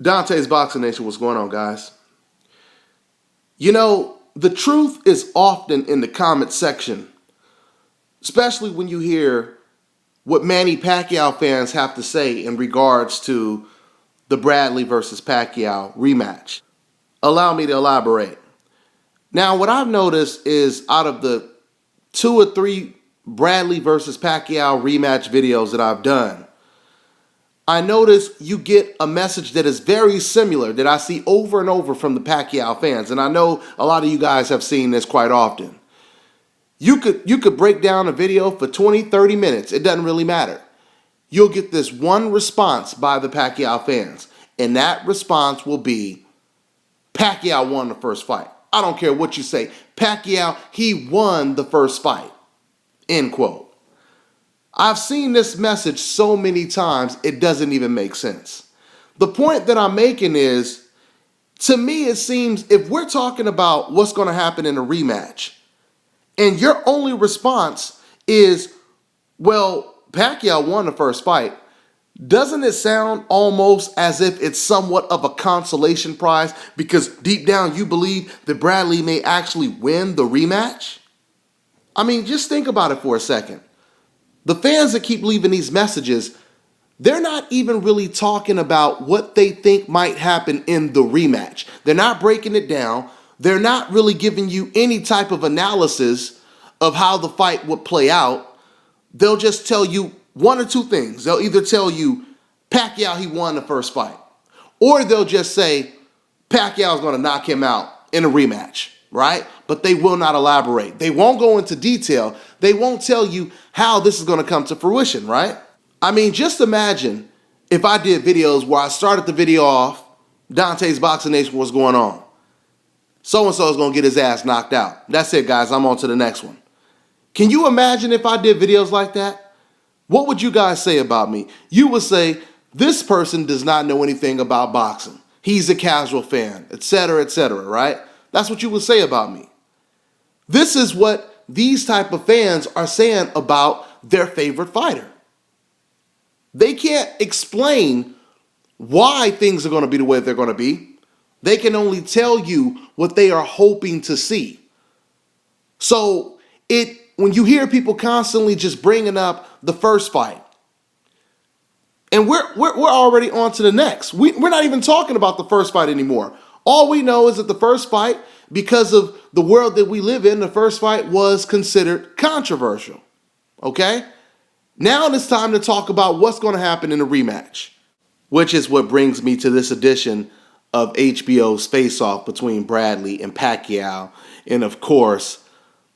Dante's Boxing Nation, what's going on, guys? You know, the truth is often in the comment section, especially when you hear what Manny Pacquiao fans have to say in regards to the Bradley versus Pacquiao rematch. Allow me to elaborate. Now, what I've noticed is out of the 2 or 3 Bradley versus Pacquiao rematch videos that I've done, I notice you get a message that is very similar that I see over and over from the Pacquiao fans. And I know a lot of you guys have seen this quite often. You could break down a video for 20, 30 minutes. It doesn't really matter. You'll get this one response by the Pacquiao fans. And that response will be, Pacquiao won the first fight. I don't care what you say. Pacquiao, he won the first fight. End quote. I've seen this message so many times, it doesn't even make sense. The point that I'm making is, to me, it seems if we're talking about what's going to happen in a rematch, and your only response is, well, Pacquiao won the first fight, doesn't it sound almost as if it's somewhat of a consolation prize because deep down you believe that Bradley may actually win the rematch? I mean, just think about it for a second. The fans that keep leaving these messages, they're not even really talking about what they think might happen in the rematch. They're not breaking it down. They're not really giving you any type of analysis of how the fight would play out. They'll just tell you one or two things. They'll either tell you Pacquiao, he won the first fight. Or they'll just say Pacquiao's going to knock him out in a rematch, right? But they will not elaborate. They won't go into detail. They won't tell you how this is going to come to fruition, right? I mean, just imagine if I did videos where I started the video off, Dante's Boxing Nation, what's going on? So-and-so is going to get his ass knocked out. That's it, guys. I'm on to the next one. Can you imagine if I did videos like that? What would you guys say about me? You would say, this person does not know anything about boxing. He's a casual fan, etc., right? That's what you would say about me. This is what these type of fans are saying about their favorite fighter. They can't explain why things are going to be the way they're going to be. They can only tell you what they are hoping to see. So when you hear people constantly just bringing up the first fight, and we're already on to the next. We're not even talking about the first fight anymore. All we know is that the first fight, because of the world that we live in, the first fight was considered controversial. Okay? Now it's time to talk about what's going to happen in the rematch, which is what brings me to this edition of HBO's face-off between Bradley and Pacquiao, and of course,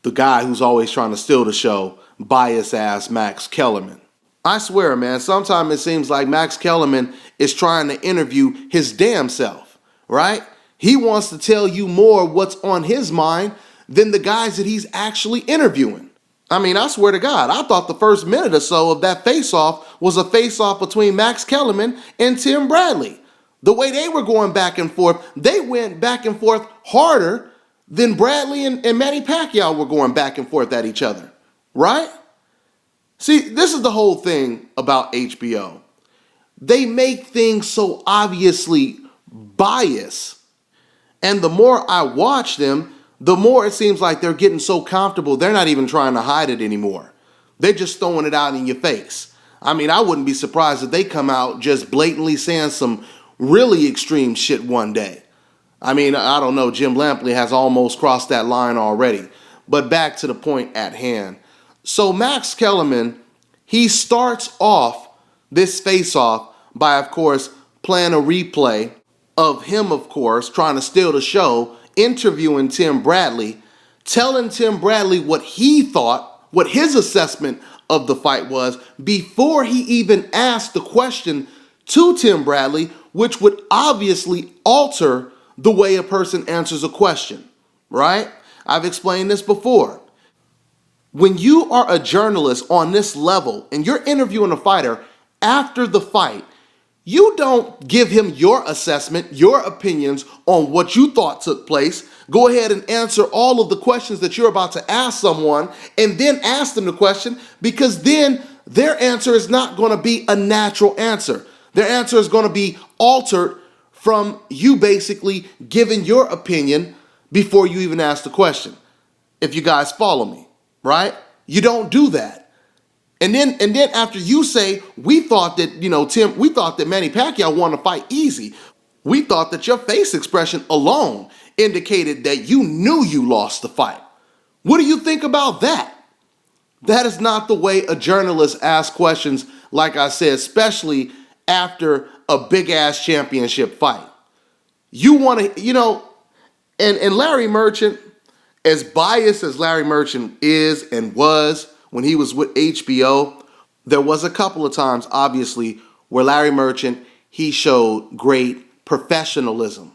the guy who's always trying to steal the show, bias-ass Max Kellerman. I swear, man, sometimes it seems like Max Kellerman is trying to interview his damn self, right? He wants to tell you more what's on his mind than the guys that he's actually interviewing. I mean, I swear to God, I thought the first minute or so of that face-off was a face-off between Max Kellerman and Tim Bradley. The way they were going back and forth, they went back and forth harder than Bradley and Manny Pacquiao were going back and forth at each other, right? See, this is the whole thing about HBO. They make things so obviously biased. And the more I watch them, the more it seems like they're getting so comfortable, they're not even trying to hide it anymore. They're just throwing it out in your face. I mean, I wouldn't be surprised if they come out just blatantly saying some really extreme shit one day. I mean, I don't know, Jim Lampley has almost crossed that line already. But back to the point at hand. So Max Kellerman, he starts off this face-off by, of course, playing a replay of him, of course, trying to steal the show, interviewing Tim Bradley, telling Tim Bradley what he thought, what his assessment of the fight was, before he even asked the question to Tim Bradley, which would obviously alter the way a person answers a question, right? I've explained this before. When you are a journalist on this level and you're interviewing a fighter after the fight, you don't give him your assessment, your opinions on what you thought took place. Go ahead and answer all of the questions that you're about to ask someone and then ask them the question, because then their answer is not going to be a natural answer. Their answer is going to be altered from you basically giving your opinion before you even ask the question. If you guys follow me, right? You don't do that. And then after you say, we thought that, Tim, we thought that Manny Pacquiao won the fight easy. We thought that your face expression alone indicated that you knew you lost the fight. What do you think about that? That is not the way a journalist asks questions, like I said, especially after a big ass championship fight. You want to, and Larry Merchant, as biased as Larry Merchant is and was when he was with HBO, there was a couple of times, obviously, where Larry Merchant, he showed great professionalism.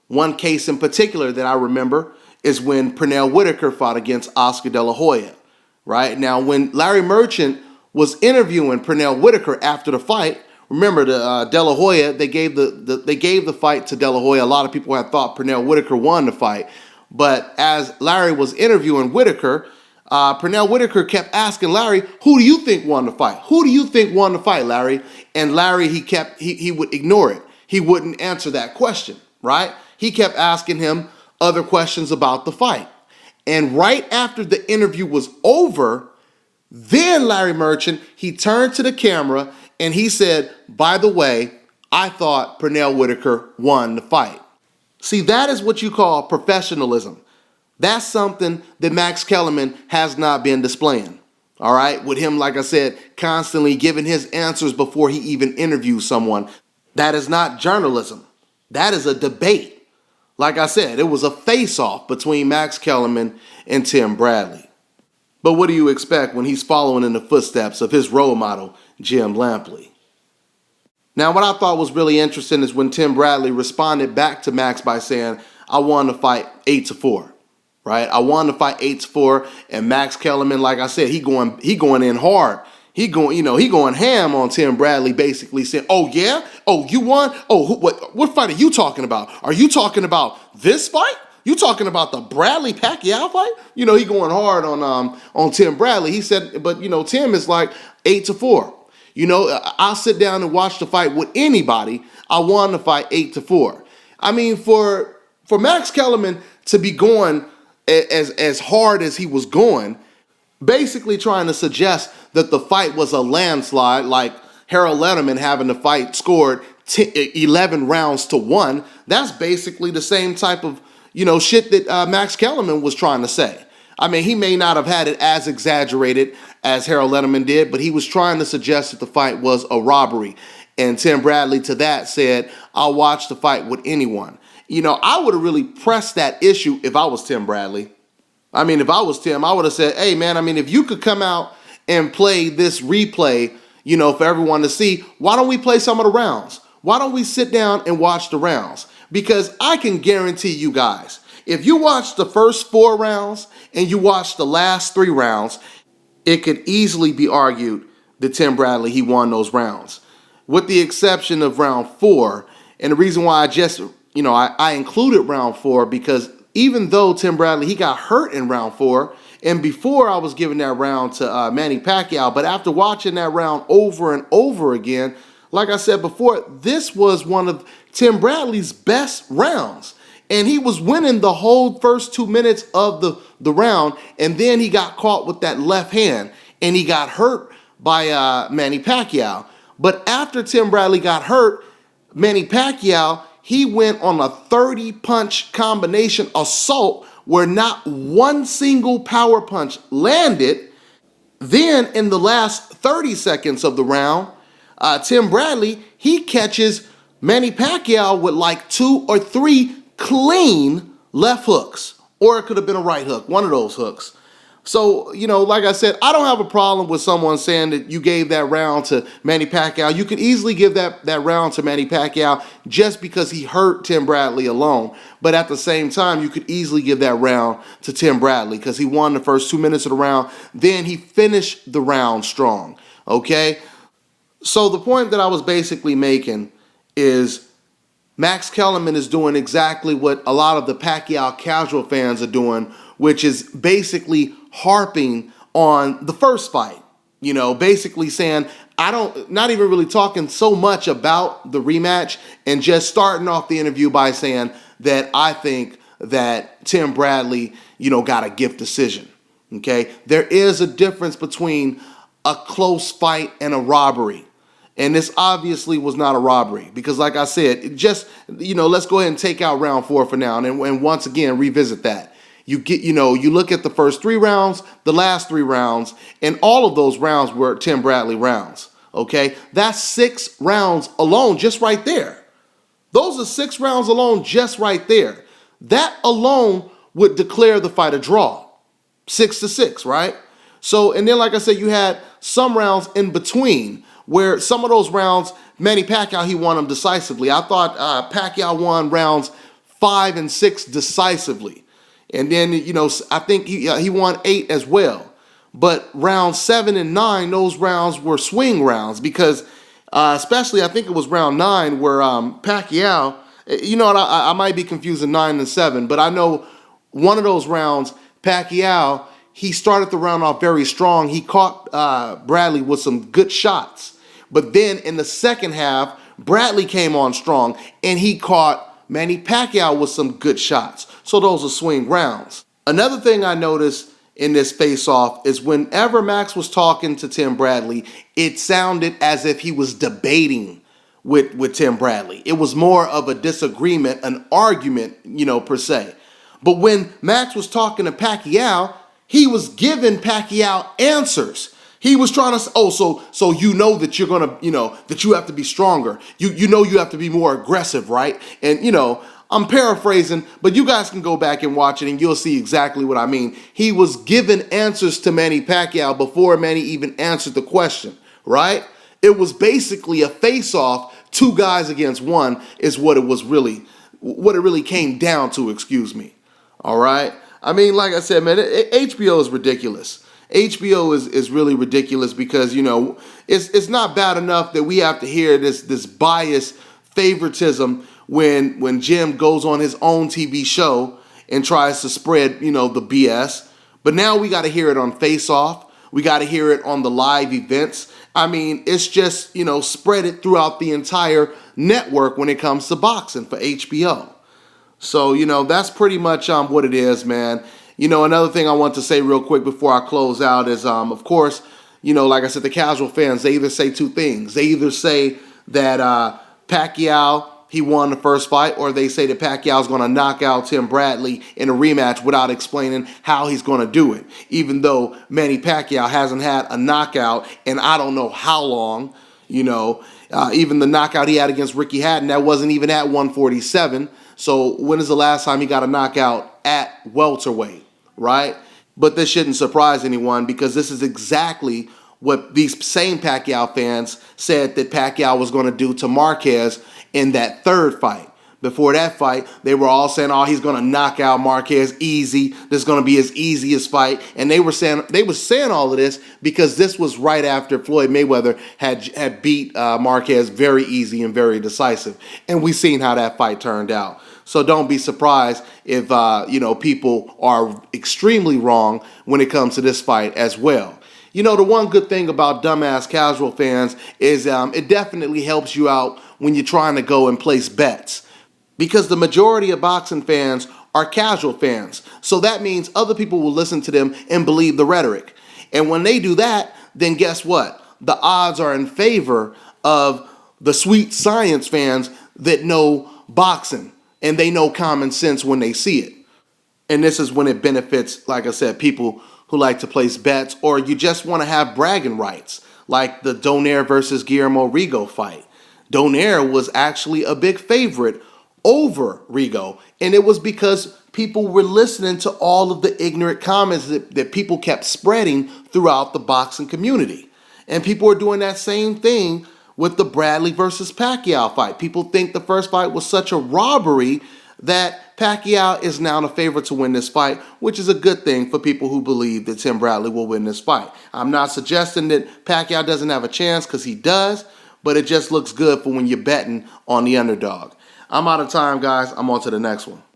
One case in particular that I remember is when Pernell Whitaker fought against Oscar De La Hoya, right? Now, when Larry Merchant was interviewing Pernell Whitaker after the fight, remember the De La Hoya, they gave the fight to De La Hoya. A lot of people had thought Pernell Whitaker won the fight. But as Larry was interviewing Whitaker, Pernell Whitaker kept asking Larry, who do you think won the fight? Who do you think won the fight, Larry? And Larry, he would ignore it. He wouldn't answer that question, right? He kept asking him other questions about the fight. And right after the interview was over, then Larry Merchant, he turned to the camera and he said, by the way, I thought Pernell Whitaker won the fight. See, that is what you call professionalism. That's something that Max Kellerman has not been displaying. All right, with him, like I said, constantly giving his answers before he even interviews someone. That is not journalism. That is a debate. Like I said, it was a face-off between Max Kellerman and Tim Bradley. But what do you expect when he's following in the footsteps of his role model, Jim Lampley? Now, what I thought was really interesting is when Tim Bradley responded back to Max by saying, I won the fight 8-4. Right? I won the fight 8-4, and Max Kellerman, like I said, he going in hard. He going ham on Tim Bradley, basically saying, "Oh yeah, oh you won. Oh, what fight are you talking about? Are you talking about this fight? You talking about the Bradley Pacquiao fight?" He going hard on Tim Bradley. He said, but Tim is like 8-4. I'll sit down and watch the fight with anybody. I won the fight 8-4. I mean, for Max Kellerman to be going as hard as he was going, basically trying to suggest that the fight was a landslide, like Harold Letterman having the fight scored 11 rounds to 1. That's basically the same type of shit that Max Kellerman was trying to say. I mean, he may not have had it as exaggerated as Harold Letterman did, but he was trying to suggest that the fight was a robbery. And Tim Bradley to that said, I'll watch the fight with anyone. I would have really pressed that issue if I was Tim Bradley. I mean, if I was Tim, I would have said, hey, man, if you could come out and play this replay, for everyone to see, why don't we play some of the rounds? Why don't we sit down and watch the rounds? Because I can guarantee you guys, if you watch the first 4 rounds and you watch the last 3 rounds, it could easily be argued that Tim Bradley, he won those rounds. With the exception of round 4, and the reason why I included round 4 because even though Tim Bradley, he got hurt in round 4, and before I was giving that round to Manny Pacquiao, but after watching that round over and over again, like I said before, this was one of Tim Bradley's best rounds. And he was winning the whole first 2 minutes of the round, and then he got caught with that left hand, and he got hurt by Manny Pacquiao. But after Tim Bradley got hurt, Manny Pacquiao, he went on a 30-punch combination assault where not one single power punch landed. Then in the last 30 seconds of the round, Tim Bradley, he catches Manny Pacquiao with like 2 or 3 clean left hooks. Or it could have been a right hook, one of those hooks. So, like I said, I don't have a problem with someone saying that you gave that round to Manny Pacquiao. You could easily give that round to Manny Pacquiao just because he hurt Tim Bradley alone. But at the same time, you could easily give that round to Tim Bradley because he won the first 2 minutes of the round. Then he finished the round strong, okay? So the point that I was basically making is Max Kellerman is doing exactly what a lot of the Pacquiao casual fans are doing, which is basically harping on the first fight. Basically saying, not even really talking so much about the rematch and just starting off the interview by saying that I think that Tim Bradley, got a gift decision. Okay? There is a difference between a close fight and a robbery. And this obviously was not a robbery because, like I said, let's go ahead and take out round 4 for now and once again revisit that. You look at the first 3 rounds, the last 3 rounds, and all of those rounds were Tim Bradley rounds. Okay, that's 6 rounds alone, just right there. Those are 6 rounds alone, just right there. That alone would declare the fight a draw, 6-6, right? So, and then like I said, you had some rounds in between where some of those rounds, Manny Pacquiao, he won them decisively. I thought Pacquiao won rounds 5 and 6 decisively. And then, I think he won 8 as well. But rounds 7 and 9, those rounds were swing rounds because especially I think it was round 9 where Pacquiao, I might be confusing 9 and 7, but I know one of those rounds, Pacquiao, he started the round off very strong. He caught Bradley with some good shots. But then in the second half, Bradley came on strong and he caught Manny Pacquiao with some good shots. So those are swing rounds. Another thing I noticed in this face-off is whenever Max was talking to Tim Bradley, it sounded as if he was debating with Tim Bradley. It was more of a disagreement, an argument, per se. But when Max was talking to Pacquiao, he was giving Pacquiao answers. He was trying to say, so that you're gonna, that you have to be stronger. You have to be more aggressive, right? And I'm paraphrasing, but you guys can go back and watch it and you'll see exactly what I mean. He was giving answers to Manny Pacquiao before Manny even answered the question, right? It was basically a face-off, 2 guys against 1 is what it really came down to, excuse me. All right? I mean, like I said, man, HBO is ridiculous. HBO is really ridiculous because, it's not bad enough that we have to hear this biased favoritism when Jim goes on his own TV show and tries to spread, the BS. But now we got to hear it on Face Off. We got to hear it on the live events. I mean, it's just, spread it throughout the entire network when it comes to boxing for HBO. So, that's pretty much what it is, man. Another thing I want to say real quick before I close out is, of course, like I said, the casual fans, they either say 2 things. They either say that Pacquiao, he won the first fight, or they say that Pacquiao's going to knock out Tim Bradley in a rematch without explaining how he's going to do it. Even though Manny Pacquiao hasn't had a knockout in I don't know how long, even the knockout he had against Ricky Hatton, that wasn't even at 147. So when is the last time he got a knockout at welterweight, right? But this shouldn't surprise anyone because this is exactly what these same Pacquiao fans said that Pacquiao was going to do to Marquez in that 3rd fight. Before that fight, they were all saying, he's going to knock out Marquez easy. This is going to be his easiest fight. And they were saying all of this because this was right after Floyd Mayweather had beat Marquez very easy and very decisive. And we've seen how that fight turned out. So don't be surprised if people are extremely wrong when it comes to this fight as well. The one good thing about dumbass casual fans is it definitely helps you out when you're trying to go and place bets. Because the majority of boxing fans are casual fans. So that means other people will listen to them and believe the rhetoric. And when they do that, then guess what? The odds are in favor of the sweet science fans that know boxing. And they know common sense when they see it. And this is when it benefits, like I said, people who like to place bets or you just want to have bragging rights, like the Donaire versus Guillermo Rigo fight. Donaire was actually a big favorite over Rigo, and it was because people were listening to all of the ignorant comments that people kept spreading throughout the boxing community. And people are doing that same thing with the Bradley versus Pacquiao fight. People think the first fight was such a robbery that Pacquiao is now the favorite to win this fight, which is a good thing for people who believe that Tim Bradley will win this fight. I'm not suggesting that Pacquiao doesn't have a chance, because he does, but it just looks good for when you're betting on the underdog. I'm out of time, guys. I'm on to the next one.